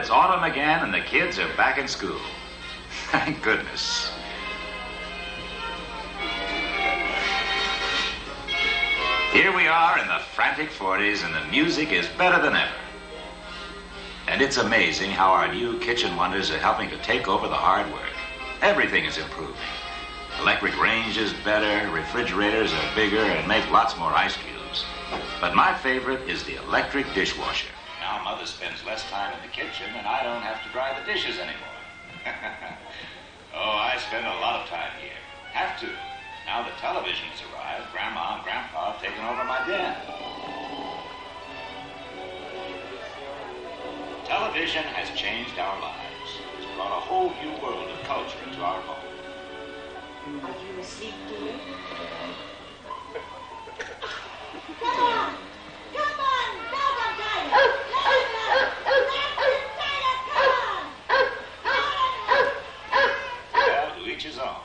it's autumn again and the kids are back in school. Thank goodness. Here we are in the frantic 40s and the music is better than ever. And it's amazing how our new kitchen wonders are helping to take over the hard work. Everything is improving. Electric range is better, refrigerators are bigger, and make lots more ice cubes. But my favorite is the electric dishwasher. Now Mother spends less time in the kitchen and I don't have to dry the dishes anymore. Oh, I spend a lot of time here. Have to. Now the television has arrived, Grandma and Grandpa have taken over my den. Television has changed our lives. It's brought a whole new world of culture into our home. Are you asleep, dear? Come on! Come on! Dog time! Well, to each his own.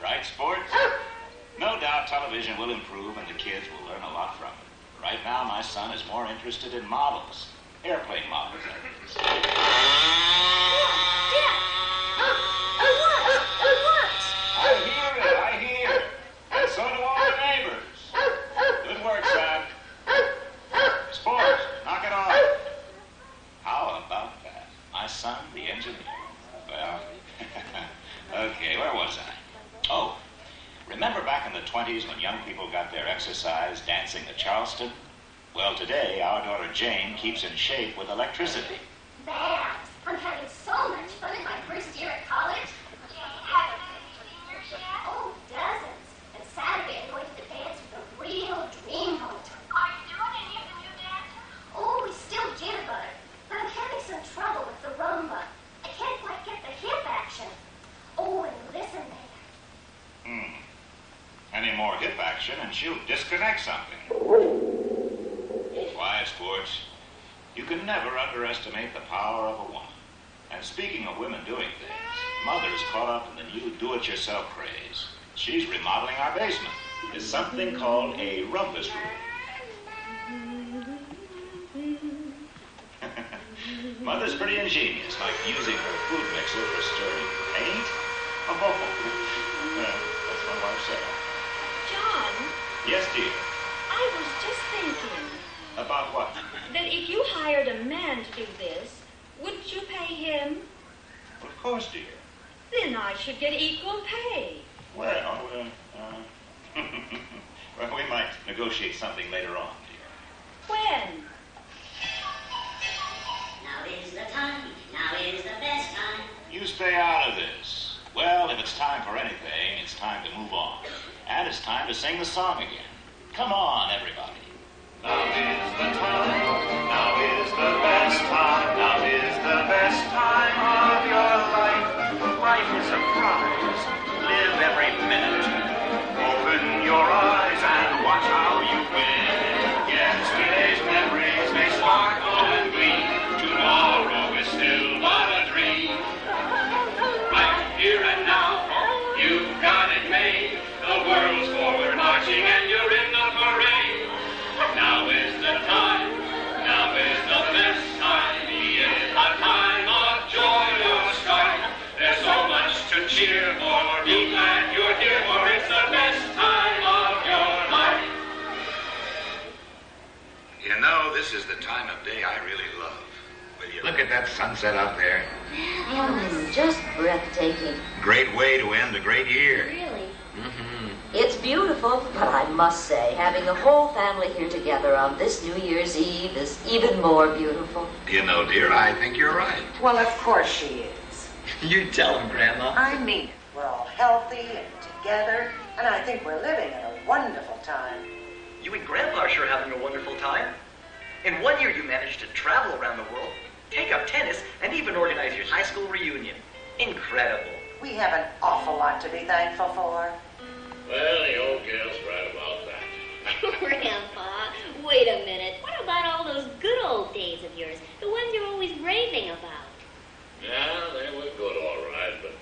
Right, sports? No doubt television will improve and the kids will learn a lot from it. Right now, my son is more interested in models. Airplane models, that is. I hear. And so do all the neighbors. Good work, son. Sports, knock it off. How about that? My son, the engineer. Well, okay, where was I? Oh, remember back in the 20s when young people got their exercise dancing the Charleston? Well, today, our daughter Jane keeps in shape with electricity. Babs, I'm having so much fun in my first year at college. Oh, dozens. And Saturday I'm going to the dance with a real dreamboat. Are you doing any of the new dances? Oh, we still jitterbug. But I'm having some trouble with the rumba. I can't quite get the hip action. Oh, and listen there. Any more hip action and she'll disconnect something. Quiet, sports. You can never underestimate the power of a woman. And speaking of women doing things, Mother's caught up in the new do-it-yourself craze. She's remodeling our basement. It's something called a rumpus room. Mother's pretty ingenious, like using her food mixer for stirring paint. Oh, that's my wife, Sarah. John, Yes, dear. I was just thinking About what? that if you hired a man to do this, wouldn't you pay him? Of course, dear. Then I should get equal pay. Well, well, we might negotiate something later on, dear. When? Now is the time. Now is the best time. You stay out of this. Well, if it's time for anything, it's time to move on. And it's time to sing the song again. Come on, everybody. Now is the time. Now is the best time. Now is the best time of your life. Life is a prize. Live every minute. Open your eyes and watch how you win. Yesterday's memories may sparkle and gleam. Tomorrow is still but a dream. Right here and now, you've got it made. The world's forward marching and you're in the parade. Now is the time. Now is the best time. Is a time of joy or strife. There's so much to cheer for. Be glad you're here, for it's the best time of your life. You know, this is the time of day I really love. Will you look at that sunset out there? Just breathtaking. Great way to end a great year. Really? It's beautiful, but I must say, having the whole family here together on this New Year's Eve is even more beautiful. You know, dear, I think you're right. Well, of course she is. You tell him, Grandma. I mean it. We're all healthy and together, and I think we're living in a wonderful time. You and Grandpa are sure having a wonderful time. In 1 year, you managed to travel around the world, take up tennis, and even organize your high school reunion. Incredible. We have an awful lot to be thankful for. Well, the old gal's right about that. Grandpa, wait a minute. What about all those good old days of yours? The ones you're always raving about? Yeah, they were good, all right, but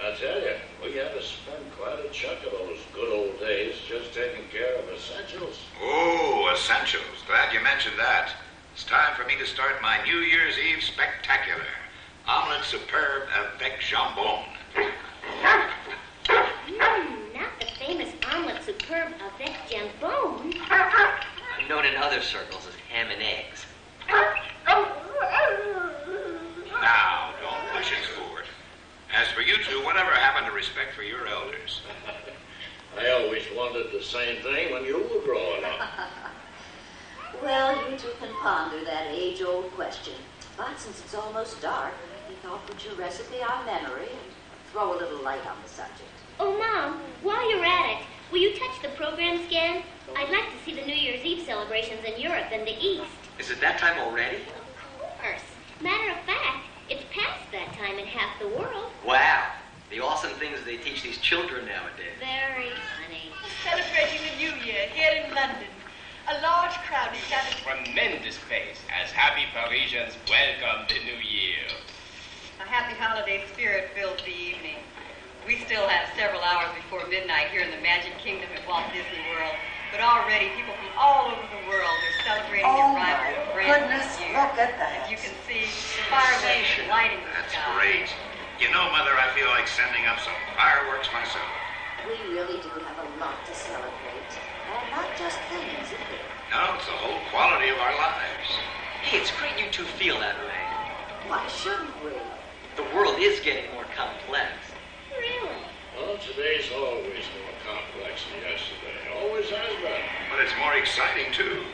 I tell you, we had to spend quite a chunk of those good old days just taking care of essentials. Oh, essentials. Glad you mentioned that. It's time for me to start my New Year's Eve spectacular. Omelette superbe avec jambon. Not the famous omelet superbe avec jambon. Known in other circles as ham and eggs. Now, don't push it forward. As for you two, whatever happened to respect for your elders? I always wanted the same thing when you were growing up. Well, you two can ponder that age-old question. But since it's almost dark, we thought we'd put your recipe on memory and throw a little light on the subject. Oh, Mom, while you're at it, will you touch the program scan? I'd like to see the New Year's Eve celebrations in Europe and the East. Is it that time already? Of course. Matter of fact, it's past that time in half the world. Wow. The awesome things they teach these children nowadays. Very funny. Celebrating the New Year here in London. A large crowd is gathered. Tremendous pace as happy Parisians welcome the new year. A happy holiday spirit fills the evening. We still have several hours before midnight here in the Magic Kingdom at Walt Disney World, but already people from all over the world are celebrating the arrival of a brand new year. Look at that. As you can see, fireworks lighting the That's sky. great. You know, Mother, I feel like sending up some fireworks myself. We really do have a lot to celebrate. And not just things, either. No, it's the whole quality of our lives. Hey, it's great you two feel that way. Why shouldn't we? The world is getting more complex. Really? Well, today's always more complex than yesterday. Always has been. But it's more exciting, too.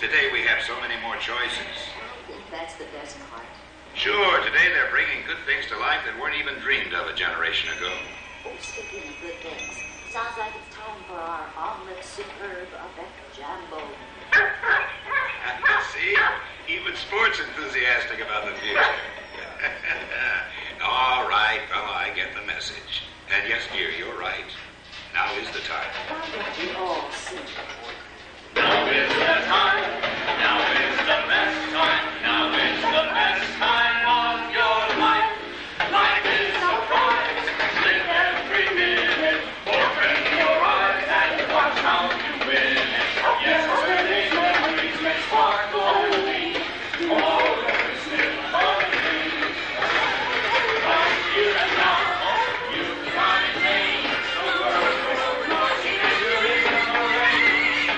Today we have so many more choices. I think that's the best part. Sure, today they're bringing good things to life that weren't even dreamed of a generation ago. Oh, speaking of good things, sounds like it's time for our omelette superbe avec jambon. See? Even sports enthusiastic about the future. All right, fella, I get the message. And yes, dear, you're right. Now is the time. Why don't we all sing? Now is the time. Now is the best time. Now is the best time of your life. Life is a prize. Live every minute. Open your eyes and watch how you win it. Yesterday's memories may sparkle only. Tomorrow is still a dream. But here and now, you try to change the world. Your future is a rain.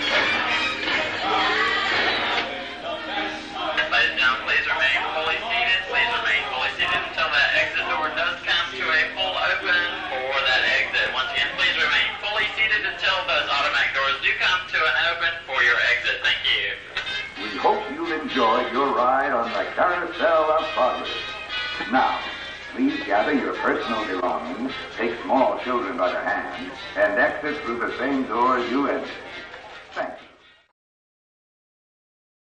Ladies and gentlemen, please remain fully seated. Please remain fully seated until that exit door does come to a full open for that exit. Once again, please remain fully seated until those automatic doors do come to an open for your exit. Thank you. We hope you enjoyed your ride on the Carousel of Progress. Now, please gather your personal belongings, take small children by the hand, and exit through the same doors you entered. Thank you.